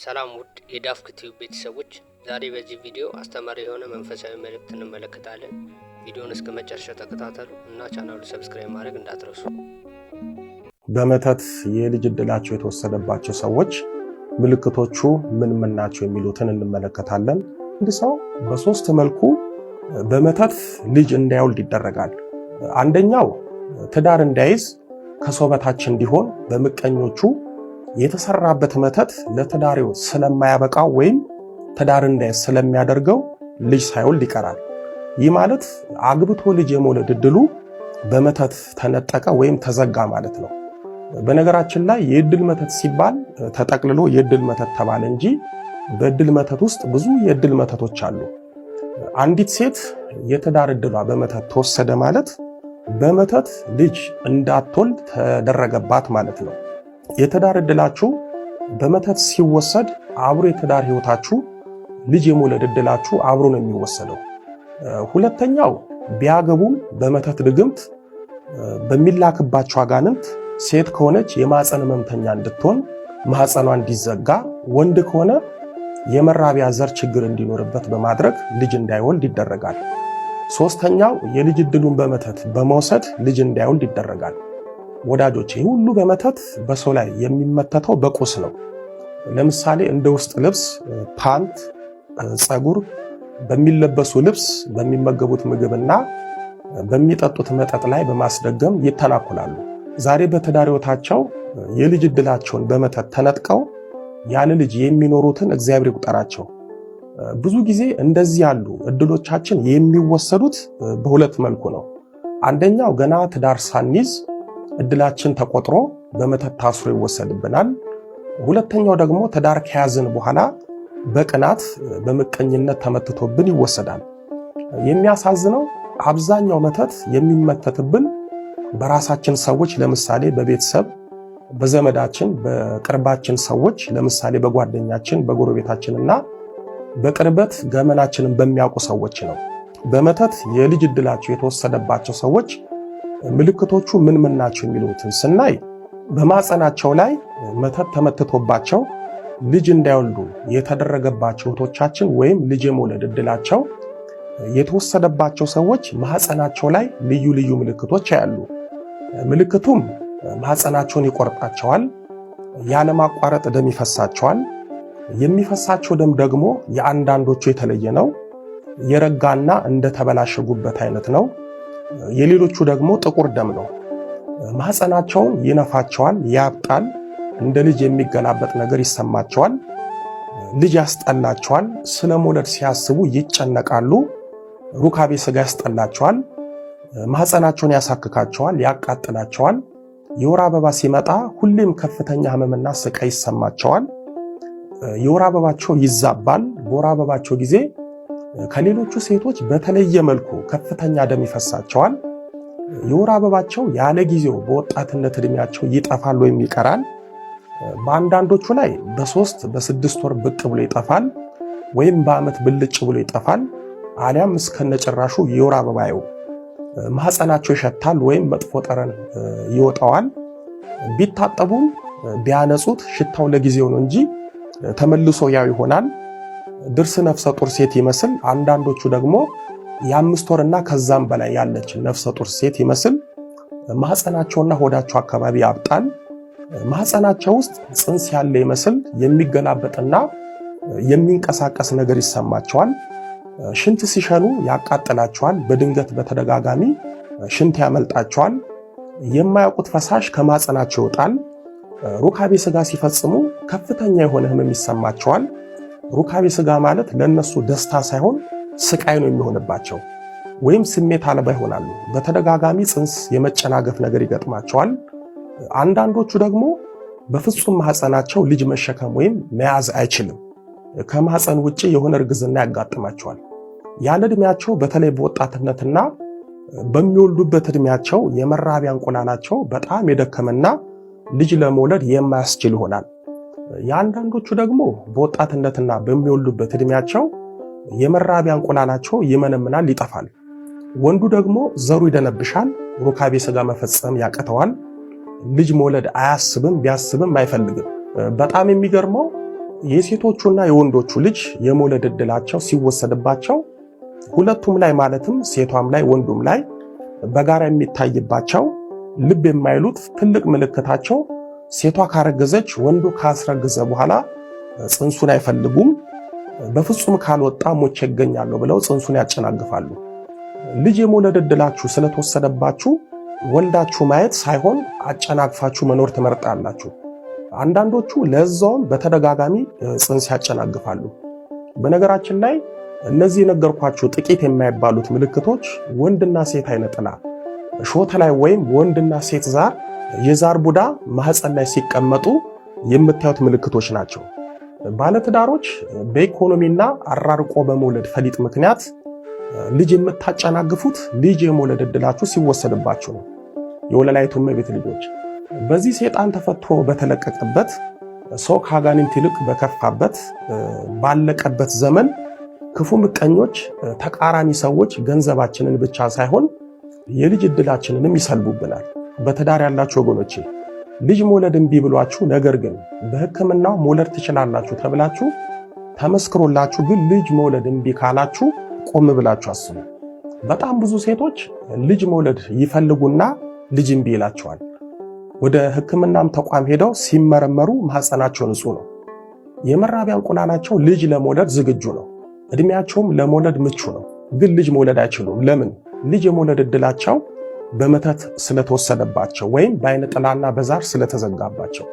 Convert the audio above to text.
ሰላም ውድ የዳፍክ ቲዩብ ቤተሰቦች፣ ዛሬ በዚህ ቪዲዮ አስተማሪ የሆነ መንፈሳዊ መልእክት እንመለከታለን። ቪዲዮውን እስከ መጨረሻው ተከታተሉ እና ቻናሉን ሰብስክራይብ ማድረግ እንዳትረሱ። በመተት የልጅ ዕድላቸው የተወሰደባቸው ሰዎች ምልክቶቹ ምን ምን ናቸው የሚሉትን እንመለከታለን። አንድ ሰው በሶስት መልኩ በመተት ልጅ እንዳይወልድ ይደረጋል። አንደኛው ትዳር እንዳይዝ ከሰው በታች እንዲሆን በምቀኞቹ የተሰራበት መተት ለትዳሬው ስለማያበቃው ወይም ትዳር እንዳይዝ ስለሚያደርገው ልጅ ሳይወልድ ይቀራል። ይህ ማለት አግብቶ ልጅ የመውለድ ዕድሉ በመተት ተነጠቀ ወይም ተዘጋ ማለት ነው። በነገራችን ላይ የዕድል መተት ሲባል ተጠቅልሎ የዕድል መተት ተባለ እንጂ በዕድል መተት ውስጥ ብዙ የዕድል መተቶች አሉ። አንዲት ሴት የትዳር ዕድሏ በመተት ተወሰደ ማለት በመተት ልጅ እንዳትወልድ ተደረገባት ማለት ነው። የትዳር ዕድላችሁ በመተት ሲወሰድ አብሮ የትዳር ሕይወታችሁ ልጅ የመውለድ ዕድላችሁ አብሮ ነው የሚወሰደው። ሁለተኛው ቢያገቡም በመተት ድግምት በሚላክባቸው አጋንንት ሴት ከሆነች የማህፀን ህመምተኛ እንድትሆን ማህፀኗ እንዲዘጋ፣ ወንድ ከሆነ የመራቢያ ዘር ችግር እንዲኖርበት በማድረግ ልጅ እንዳይወልድ ይደረጋል። ሶስተኛው የልጅ ዕድሉን በመተት በመውሰድ ልጅ እንዳይወልድ ይደረጋል። ወዳጆች ይህ ሁሉ በመተት በሰው ላይ የሚመተተው በቁስ ነው። ለምሳሌ እንደ ውስጥ ልብስ፣ ፓንት፣ ፀጉር፣ በሚለበሱ ልብስ፣ በሚመገቡት ምግብና በሚጠጡት መጠጥ ላይ በማስደገም ይተናኮላሉ። ዛሬ በትዳር ሕይወታቸው የልጅ ዕድላቸውን በመተት ተነጥቀው ያለ ልጅ የሚኖሩትን እግዚአብሔር ይቁጠራቸው። ብዙ ጊዜ እንደዚህ ያሉ ዕድሎቻችን የሚወሰዱት በሁለት መልኩ ነው። አንደኛው ገና ትዳር ሳንይዝ ዕድላችን ተቆጥሮ በመተት ታስሮ ይወሰድብናል። ሁለተኛው ደግሞ ትዳር ከያዝን በኋላ በቅናት በምቀኝነት ተመትቶብን ይወሰዳል። የሚያሳዝነው አብዛኛው መተት የሚመተትብን በራሳችን ሰዎች፣ ለምሳሌ በቤተሰብ በዘመዳችን በቅርባችን ሰዎች፣ ለምሳሌ በጓደኛችን በጎረቤታችንና በቅርበት ገመናችንን በሚያውቁ ሰዎች ነው። በመተት የልጅ ዕድላቸው የተወሰደባቸው ሰዎች ምልክቶቹ ምን ምን ናቸው የሚሉትን ስናይ በማህፀናቸው ላይ መተት ተመትቶባቸው ልጅ እንዳይወልዱ የተደረገባቸው እህቶቻችን ወይም ልጅ የመውለድ ዕድላቸው የተወሰደባቸው ሰዎች ማህፀናቸው ላይ ልዩ ልዩ ምልክቶች ያያሉ። ምልክቱም ማህፀናቸውን ይቆርጣቸዋል፣ ያለማቋረጥ ደም ይፈሳቸዋል። የሚፈሳቸው ደም ደግሞ የአንዳንዶቹ የተለየ ነው። የረጋና እንደተበላሸ ጉበት አይነት ነው። የሌሎቹ ደግሞ ጥቁር ደም ነው። ማህፀናቸውን ይነፋቸዋል፣ ያብጣል፣ እንደ ልጅ የሚገላበጥ ነገር ይሰማቸዋል፣ ልጅ ያስጠላቸዋል፣ ስለ መውለድ ሲያስቡ ይጨነቃሉ፣ ሩካቤ ስጋ ያስጠላቸዋል፣ ማህፀናቸውን ያሳክካቸዋል፣ ያቃጥላቸዋል። የወር አበባ ሲመጣ ሁሌም ከፍተኛ ህመምና ስቃይ ይሰማቸዋል። የወር አበባቸው ይዛባል። በወር አበባቸው ጊዜ ከሌሎቹ ሴቶች በተለየ መልኩ ከፍተኛ ደም ይፈሳቸዋል። የወር አበባቸው ያለ ጊዜው በወጣትነት ዕድሜያቸው ይጠፋል ወይም ይቀራል። በአንዳንዶቹ ላይ በ3 በ6 ወር ብቅ ብሎ ይጠፋል ወይም በዓመት ብልጭ ብሎ ይጠፋል። አሊያም እስከነጭራሹ የወር አበባው ማህፀናቸው ይሸታል ወይም መጥፎ ጠረን ይወጣዋል። ቢታጠቡም ቢያነጹት ሽታው ለጊዜው ነው እንጂ ተመልሶ ያው ይሆናል። ድርስ ነፍሰ ጡር ሴት ይመስል፣ አንዳንዶቹ ደግሞ የ5 ወርና ከዛም በላይ ያለች ነፍሰ ጡር ሴት ይመስል ማህፀናቸውና ሆዳቸው አካባቢ ያብጣል። ማህፀናቸው ውስጥ ጽንስ ያለ ይመስል የሚገላበጥና የሚንቀሳቀስ ነገር ይሰማቸዋል። ሽንት ሲሸኑ ያቃጥላቸዋል። በድንገት በተደጋጋሚ ሽንት ያመልጣቸዋል። የማያውቁት ፈሳሽ ከማህፀናቸው ይወጣል። ሩካቤ ስጋ ሲፈጽሙ ከፍተኛ የሆነ ህመም ይሰማቸዋል። ሩካቤ ስጋ ማለት ለነሱ ደስታ ሳይሆን ስቃይ ነው የሚሆንባቸው፣ ወይም ስሜት አልባ ይሆናሉ። በተደጋጋሚ ጽንስ የመጨናገፍ ነገር ይገጥማቸዋል። አንዳንዶቹ ደግሞ በፍጹም ማህፀናቸው ልጅ መሸከም ወይም መያዝ አይችልም። ከማህፀን ውጪ የሆነ እርግዝና ያጋጥማቸዋል። ያለ ዕድሜያቸው በተለይ በወጣትነትና በሚወልዱበት ዕድሜያቸው የመራቢያ እንቁላላቸው በጣም የደከመና ልጅ ለመውለድ የማያስችል ይሆናል። የአንዳንዶቹ ደግሞ በወጣትነትና በሚወልዱበት ዕድሜያቸው የመራቢያ እንቁላላቸው ይመነምናል፣ ይጠፋል። ወንዱ ደግሞ ዘሩ ይደነብሻል፣ ሩካቤ ስጋ መፈጸም ያቅተዋል፣ ልጅ መውለድ አያስብም፣ ቢያስብም አይፈልግም። በጣም የሚገርመው የሴቶቹና የወንዶቹ ልጅ የመውለድ ዕድላቸው ሲወሰድባቸው ሁለቱም ላይ ማለትም ሴቷም ላይ ወንዱም ላይ በጋራ የሚታይባቸው ልብ የማይሉት ትልቅ ምልክታቸው ሴቷ ካረገዘች ወንዱ ካስረገዘ በኋላ ጽንሱን አይፈልጉም። በፍጹም ካልወጣ ሞቼ ይገኛለሁ ብለው ጽንሱን ያጨናግፋሉ። ልጅ የመውለድ ዕድላችሁ ስለተወሰደባችሁ ወልዳችሁ ማየት ሳይሆን አጨናግፋችሁ መኖር ትመርጣላችሁ። አንዳንዶቹ ለዛውም በተደጋጋሚ ጽንስ ያጨናግፋሉ። በነገራችን ላይ እነዚህ የነገርኳችሁ ጥቂት የማይባሉት ምልክቶች ወንድና ሴት አይነ ጥላ ሾተ ላይ ወይም ወንድና ሴት ዛር የዛር ቡዳ ማህፀን ላይ ሲቀመጡ የምታዩት ምልክቶች ናቸው። ባለትዳሮች በኢኮኖሚና አራርቆ በመውለድ ፈሊጥ ምክንያት ልጅ የምታጨናግፉት ልጅ የመውለድ ዕድላችሁ ሲወሰድባችሁ ነው። የወለላይቱ እመቤት ልጆች በዚህ ሰይጣን ተፈቶ በተለቀቀበት ሰው ከአጋንንት ይልቅ በከፋበት ባለቀበት ዘመን ክፉ ምቀኞች፣ ተቃራኒ ሰዎች ገንዘባችንን ብቻ ሳይሆን የልጅ ዕድላችንንም ይሰልቡብናል። በትዳር ያላችሁ ወገኖቼ ልጅ መውለድ እምቢ ብሏችሁ ነገር ግን በሕክምናው መውለድ ትችላላችሁ ተብላችሁ ተመስክሮላችሁ ግን ልጅ መውለድ እምቢ ካላችሁ ቆም ብላችሁ አስቡ። በጣም ብዙ ሴቶች ልጅ መውለድ ይፈልጉና ልጅ እምቢ ይላቸዋል። ወደ ሕክምናም ተቋም ሄደው ሲመረመሩ ማህፀናቸው ንጹህ ነው። የመራቢያ እንቁላላቸው ልጅ ለመውለድ ዝግጁ ነው። እድሜያቸውም ለመውለድ ምቹ ነው። ግን ልጅ መውለድ አይችሉም። ለምን? ልጅ የመውለድ ዕድላቸው በመተት ስለተወሰደባቸው ወይም በአይነ ጥላና በዛር ስለተዘጋባቸው።